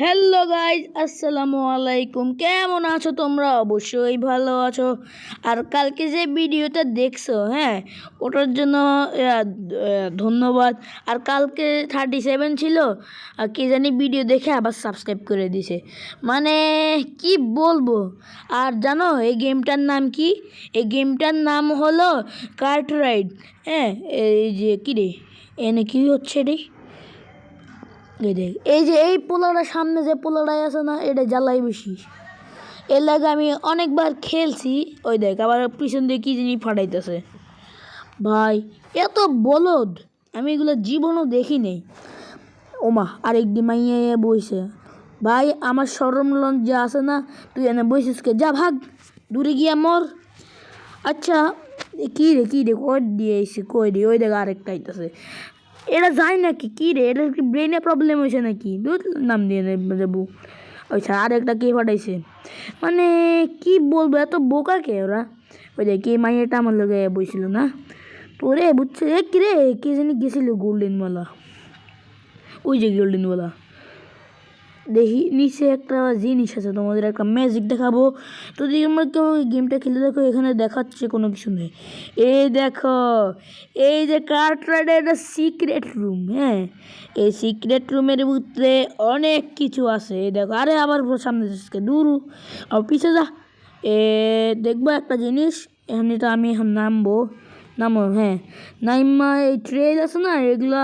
Hello guys, আসসালামু আলাইকুম। কেমন আছো তোমরা? অবশ্যই ভালো আছো। আর কালকে যে ভিডিওটা দেখছো, ওটার জন্য ধন্যবাদ। আর কালকে 37 ছিল, আর কি জানি ভিডিও দেখে আবার সাবস্ক্রাইব করে দিছে। মানে কি বলবো। আর জানো এই গেমটার নাম কি? এই গেমটার নাম হলো কার্ট রাইড। এই যে কী রে, এনে কি হচ্ছে রে? এই যে এই পোলাটা সামনে যে পোলাটাই আছে না, এটা জ্বালাই বেশি। এর লাগে আমি অনেকবার খেলছি। ওই দেখ আবার পিছন দিয়ে কি জিনিস ফাটাইতেছে। ভাই এত বলদ আমি এগুলো জীবনও দেখি নেই। ওমা আরেক ডিমাইয়ে বইছে। ভাই আমার শরম লজ্জা আছে না? তুই এনে বইছিস কে? যা ভাগ, দূরে গিয়া মর। আচ্ছা কী রে কই দিয়ে এসে কই রে? ওই দেখ আরেকটা আইতেছে। এটা যায় নাকি? কী রে, এটা কি ব্রেনে প্রবলেম হয়েছে নাকি? দুধ নাম দিয়ে দেবো। আচ্ছা আর একটা কে ফাটাইছে। মানে কি বলবো, এত বোকা কে ওরা? ওই যে কে মাইয়াটা আমার লগে বইছিল না, তোরে বুঝছে কি রে? কে জানি গেছিল গোল্ডেনওয়ালা, ওই যে গোল্ডেনওয়ালা। দেখি নিচে একটা জিনিস আছে, তোমাদের একটা ম্যাজিক দেখাবো। তো যদি আমরা কেউ গেমটা খেলে দেখো, এখানে দেখাচ্ছে কোনো কিছু নেই। এই দেখো, এই যে কার্ট রাইডের একটা সিক্রেট রুম। এই সিক্রেট রুমের ভিতরে অনেক কিছু আছে। এই দেখো, আরে আবার সামনে দূর আর পিছিয়ে যা। দেখবো একটা জিনিস। এখানে তো আমি এখন নামবো। নাইমা এই ট্রেল আছে না, এগুলা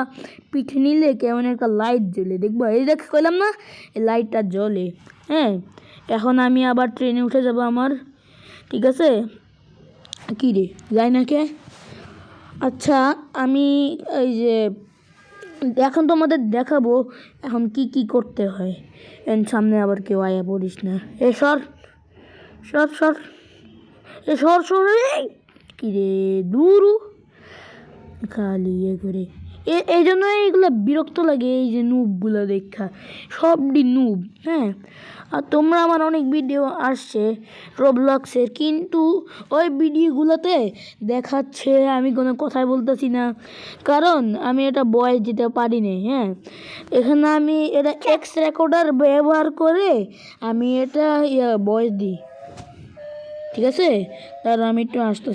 পিঠে নিলে কেমন একটা লাইট জ্বলে, দেখবো। এই দেখ কইলাম না, এই লাইটটা জ্বলে। এখন আমি আবার ট্রেনে উঠে যাব আমার। ঠিক আছে, কী রে যাই না কে? আচ্ছা আমি এই যে এখন তোমাদের দেখাবো এখন কি কি করতে হয়। সামনে আবার কেউ আয়া পড়িস না। এ সর সর সর, এ সর সর। কী রে দূরু খালি করে। এই জন্য এইগুলো বিরক্ত লাগে, এই যে নুবগুলো দেখা, সবটি নুব। আর তোমরা আমার অনেক ভিডিও আসছে রোবলক্সের, কিন্তু ওই ভিডিওগুলোতে দেখাচ্ছে আমি কোনো কথাই বলতেছি না, কারণ আমি এটা ভয়েস দিতে পারি না। এখানে আমি এটা এক্স রেকর্ডার ব্যবহার করে আমি এটা ভয়েস দিই। ঠিক আছে, তার আমি একটু আসতে।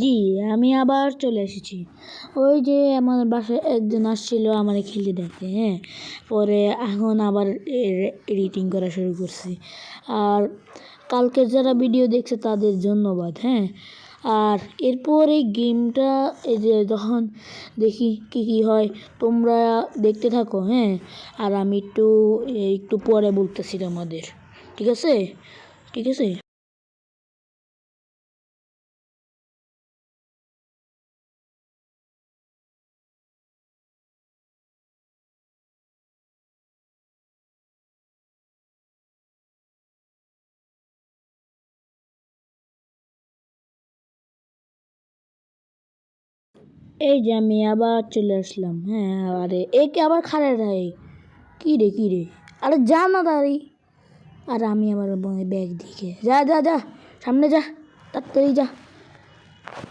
জি, আমি আবার চলে এসেছি। ওই যে আমার বাসায় একজন আসছিল আমার খেলতে দেখতে। পরে এখন আবার এডিটিং করা শুরু করছি। আর কালকে যারা ভিডিও দেখছে তাদের ধন্যবাদ। আর এরপর এই গেমটা এই যে যখন দেখি কি কি হয়, তোমরা দেখতে থাকো। আর আমি একটু পরে বলতেছি তোমাদের। ঠিক আছে, ঠিক আছে। এই যে আমি আবার চলে আসলাম। আরে একে আবার খাড়া রে। কী রে আরে যা না দাঁড়ি। আর আমি আমার ব্যাগ দিকে যা যা যা, সামনে যা, তাড়াতাড়ি যা।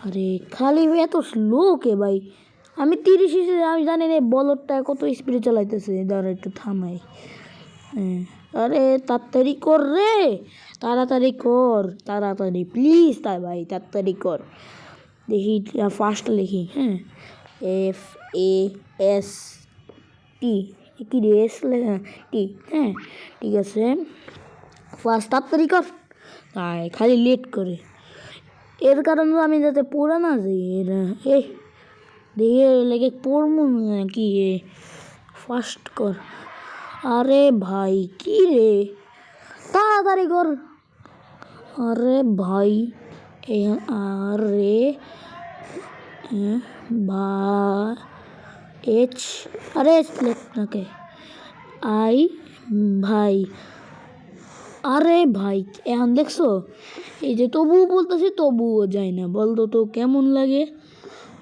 আরে খালি এত স্লো কে ভাই? আমি 30 আমি জানি না বলদটা কত স্পিডে চালাইতেছে। দাঁড়া একটু থামাই। আরে তাড়াতাড়ি কর রে, তাড়াতাড়ি কর, তাড়াতাড়ি প্লিজ। তাই ভাই তাড়াতাড়ি কর। দেখি ফার্স্ট লিখি। এফ এ এস টি, কি রে এস টি। ঠিক আছে, ফার্স্ট তাড়াতাড়ি কর। তাই খালি লেট করে, এর কারণে আমি যাতে পড়ে না যাই। এরা দিয়ে লেগে পড়বো নাকি? ফার্স্ট কর। আরে ভাই কি রে, তাড়াতাড়ি কর। আরে ভাই আরে ভা এইচ, আরে লেখ নাকে আই ভাই। আরে ভাই এখন দেখছো, এই যে তবুও বলতেছি তবুও যায় না। বলতো তো কেমন লাগে?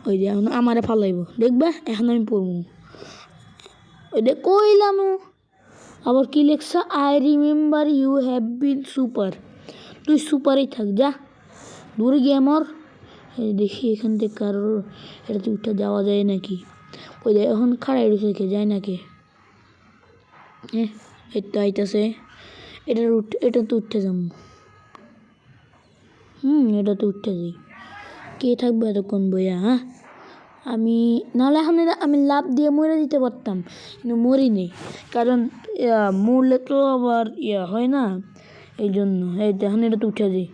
ওই যে এখন আমারে ফালাইব, দেখবে এখন আমি পড়বো। ওই দেখ কইলাম, আবার কি লেখছে? I remember you have been super. তুই সুপারই থাক, যা দূরে গিয়ে মর। এই দেখি এখান থেকে কারোর এটাতে উঠে যাওয়া যায় নাকি। ওই যে এখন খাড়াই রয়েছে যায় নাকি। হ্যাঁ এই তো আইতাছে। এটা তো উঠতে যাবো। এটা তো উঠতে যাই। কে থাকবে এতক্ষণ বইয়া? হ্যাঁ আমি নাহলে এখন আমি লাফ দিয়ে মরে দিতে পারতাম, কিন্তু মরি নেই। কারণ মরলে তো আবার হয় না, এই জন্য। এই এখন এটা তো উঠে যাই।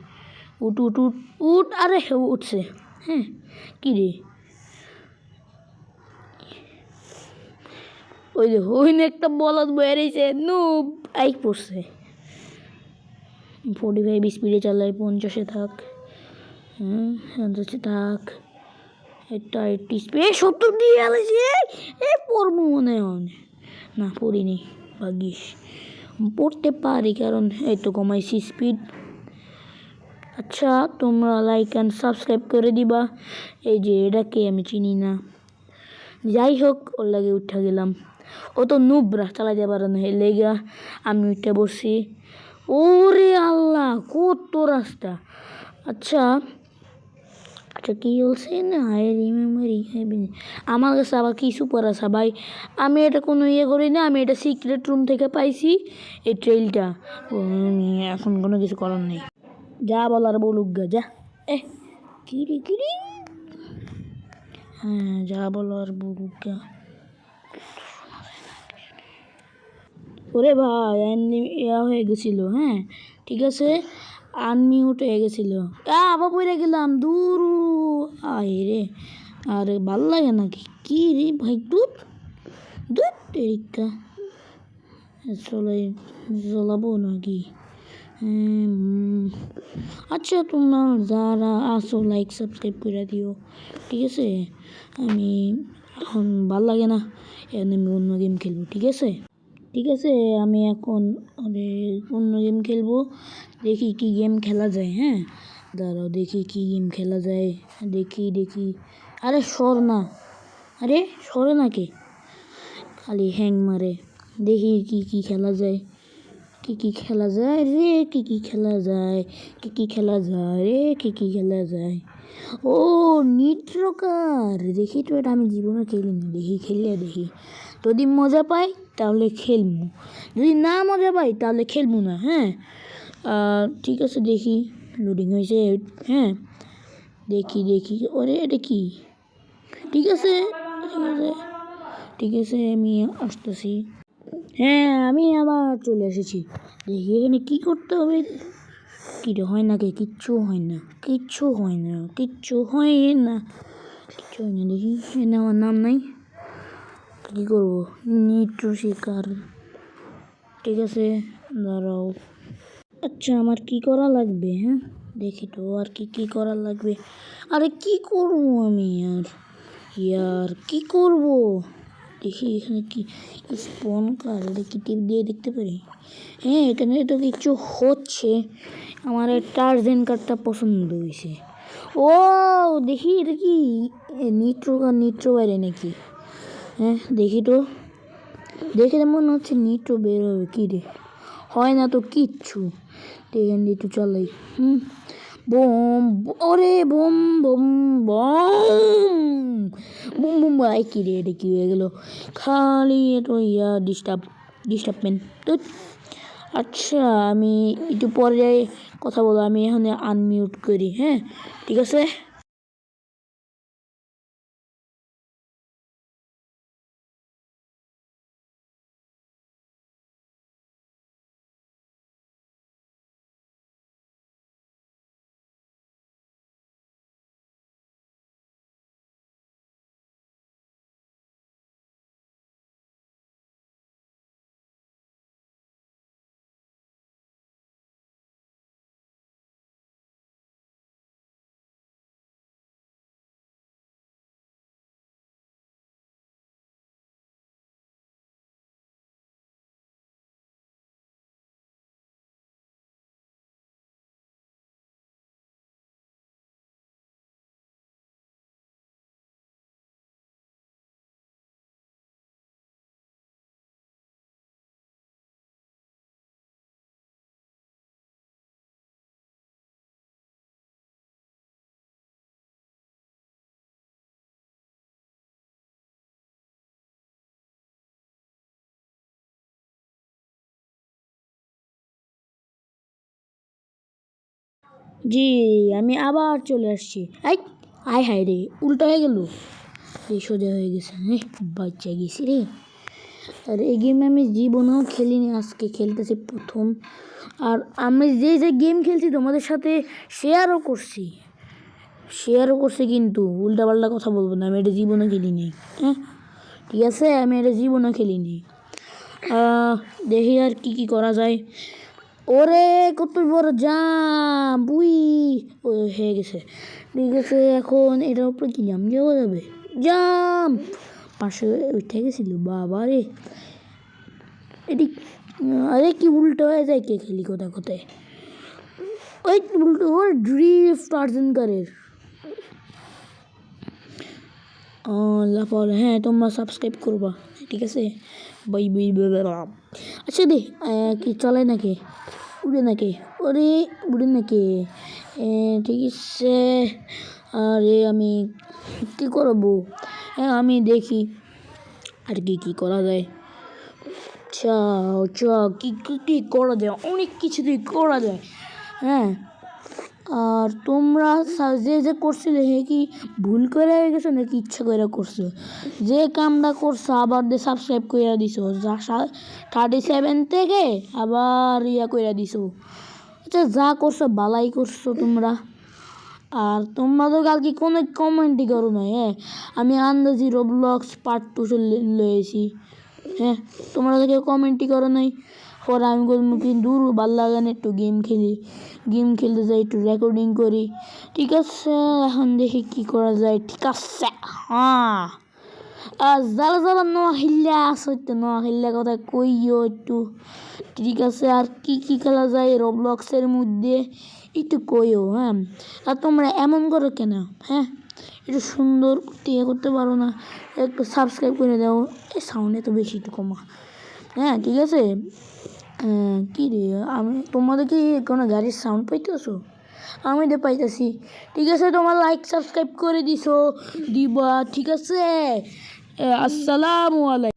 উঠ উঠ উঠ উঠ। আরে উঠছে। হ্যাঁ কী রে, ওই যে ওইনে একটা বলদ বেরিয়েছে, নুব আইক পড়ছে। 45 স্পিডে চালাই, 50-এ থাক। 50-এ থাক। এটা 80 স্পিড, 70 দিয়ে আলাইছি। পড়বো মনে হয় না, পড়িনি। ভাগ্যিস পড়তে পারি, কারণ এই তো কমাইছি স্পিড। আচ্ছা তোমরা লাইক অ্যান্ড সাবস্ক্রাইব করে দিবা। এই যে এটাকে আমি চিনি না, যাই হোক ওর লাগে উঠে গেলাম। ও তো নুবরা চালাইতে পারে না, এর লেগা আমি উঠে বসছি। ওরে আল্লাহ কত রাস্তা। আচ্ছা আচ্ছা কী বলছে না, আই রিমেম্বার আমার কাছে আবার কি সুপার আছে ভাই। আমি এটা কোনো করি না, আমি এটা সিক্রেট রুম থেকে পাইছি এই ট্রেইলটা। এখন কোনো কিছু করার নেই, যা বলার বলুক গা, যা। কিরি কিরি, হ্যাঁ যা বলার বলুক গা। ওরে ভাই হয়ে গেছিলো। হ্যাঁ ঠিক আছে, আনমিউট হয়ে গেছিলো। আবার পড়ে গেলাম, দূর। আয় রে, আরে ভাল লাগে নাকি? কি রে ভাই, দুধ দুধ টেরিকা চলাবো নাকি? আচ্ছা তোমরা যারা আসো লাইক সাবস্ক্রাইব করে দিও, ঠিক আছে? আমি এখন ভাল লাগে না, এখন আমি অন্য গেম খেলবো, ঠিক আছে? ঠিক আছে আমি এখন অন্য গেম খেলবো। দেখি কি গেম খেলা যায়। হ্যাঁ দাঁড়াও, দেখি কি গেম খেলা যায়। দেখি। আরে সর না, আরে সরে নাকি, খালি হ্যাং মারে। দেখি কি খেলা যায়, কি খেলা যায় রে, কি খেলা যায়, কি খেলা যায় রে, কি খেলা যায়। ও নিট্রকার, দেখি তো এটা আমি জীবনে খেলিনি। দেখি খেললে দেখি, যদি মজা পাই তাহলে খেলবো, যদি না মজা পাই তাহলে খেলবো না। হ্যাঁ ঠিক আছে, দেখি লোডিং হয়েছে। হ্যাঁ দেখি ওরে এটা কি, ঠিক আছে আমি আসতেছি। হ্যাঁ আমি আবার চলে এসেছি। দেখি এখানে কী করতে হবে। কী রে, হয় নাকি? কিচ্ছু হয় না। দেখি এখানে আমার নাম নাই, কী করবো? নিট্রো শিকার, ঠিক আছে দাঁড়াও। আচ্ছা আমার কি করা লাগবে? হ্যাঁ দেখি তো আর কি করা লাগবে। আরে কি করবো আমি ইয়ার কি করবো? দেখি এখানে কি স্পন কার, এটা কি টিপ দিয়ে দেখতে পারি? হ্যাঁ এখানে তো কিছু হচ্ছে। আমার টার্জেন কার্ডটা পছন্দ হয়েছে। ও দেখি এটা কি নিট্রো বাইরে নাকি? হ্যাঁ দেখি তো, দেখে মনে হচ্ছে নিট্রো বের হবে। কী রে, হয় না তো কিচ্ছু। এখান দিয়ে একটু চালাই। বোম, ওরে বোম বোম বম বুম বুম ভাই। কী রে, এটা কী হয়ে গেল? খালি এত ডিস্টার্বমেন্ট। তো আচ্ছা আমি একটু পরে কথা বলবো, আমি এখানে আনমিউট করি। হ্যাঁ ঠিক আছে। জি আমি আবার চলে আসছি। এই আয় হায় রে, উল্টো হয়ে গেল। এই সোজা হয়ে গেছে, বাচ্চা গেছি রে। আর এই গেম আমি জীবনেও খেলিনি, আজকে খেলতেছি প্রথম। আর আমি যে যে গেম খেলছি তোমাদের সাথে শেয়ারও করছি কিন্তু উল্টাপাল্টা কথা বলবো না, আমি এটা জীবনে খেলিনি। হ্যাঁ ঠিক আছে, আমি এটা জীবনে খেলিনি। দেখি আর কি করা যায়। ওরে কত বড় জাম, বুই ও হয়ে গেছে। ঠিক আছে, এখন এটার উপরে কি জাম যাওয়া যাবে? জাম পাশে উঠে গেছিল, বাবা রে। এটি আরে কি উল্টো হয়ে যায়, কে খেলি কোথায় কোথায়। ওই উল্টো ওর ড্রিফট আর্জেন্টারের লাফাল। হ্যাঁ তোমরা সাবস্ক্রাইব করবা, ঠিক আছে। Bye bye bye. আচ্ছা দে কি চলে নাকি, উড়ে নাকি? ওরে উড়ে নাকি? ঠিক আছে। আরে আমি কী করবো? হ্যাঁ আমি দেখি আর কি করা যায়। আচ্ছা আচ্ছা কী করা যায়, অনেক কিছুতেই করা যায়। হ্যাঁ আর তোমরা যে করছিলে হে কি ভুল করে গেছো নাকি ইচ্ছা করে করছো? যে কামটা করছো আবার সাবস্ক্রাইব করে দিছো, 37 থেকে আবার করে দিছো। আচ্ছা যা করছো বালাই করছো তোমরা। আর তোমরা তো কালকে কোনো কমেন্টই করো না। হ্যাঁ আমি আন্দাজি রোবলক্স পার্ট 2 লয়েছি। হ্যাঁ তোমরা তো কেউ কমেন্টই করো নাই। পরে আমি বলবো কি দূর ভাল লাগে না, একটু গেম খেলতে যাই, একটু রেকর্ডিং করি। ঠিক আছে এখন দেখি কি করা যায়। ঠিক আছে হ্যাঁ জ্বালা নোয়াখিল্লা আসতে, নোয়াখিল্লা কথা কইও একটু। ঠিক আছে আর কি খেলা যায় রোবলক্সের মধ্যে একটু কইও। হ্যাঁ আর তোমরা এমন করো কেন? হ্যাঁ একটু সুন্দর করতে পারো না? একটু সাবস্ক্রাইব করে দাও। এই সাউন্ডে তো বেশি একটু কমা। হ্যাঁ ঠিক আছে। কী রে আমি তোমাদের কি কোনো গাড়ির সাউন্ড পাইতেছো? আমি তো পাইতেছি। ঠিক আছে তোমার লাইক সাবস্ক্রাইব করে দিবা, ঠিক আছে। আসসালামু আলাইকুম।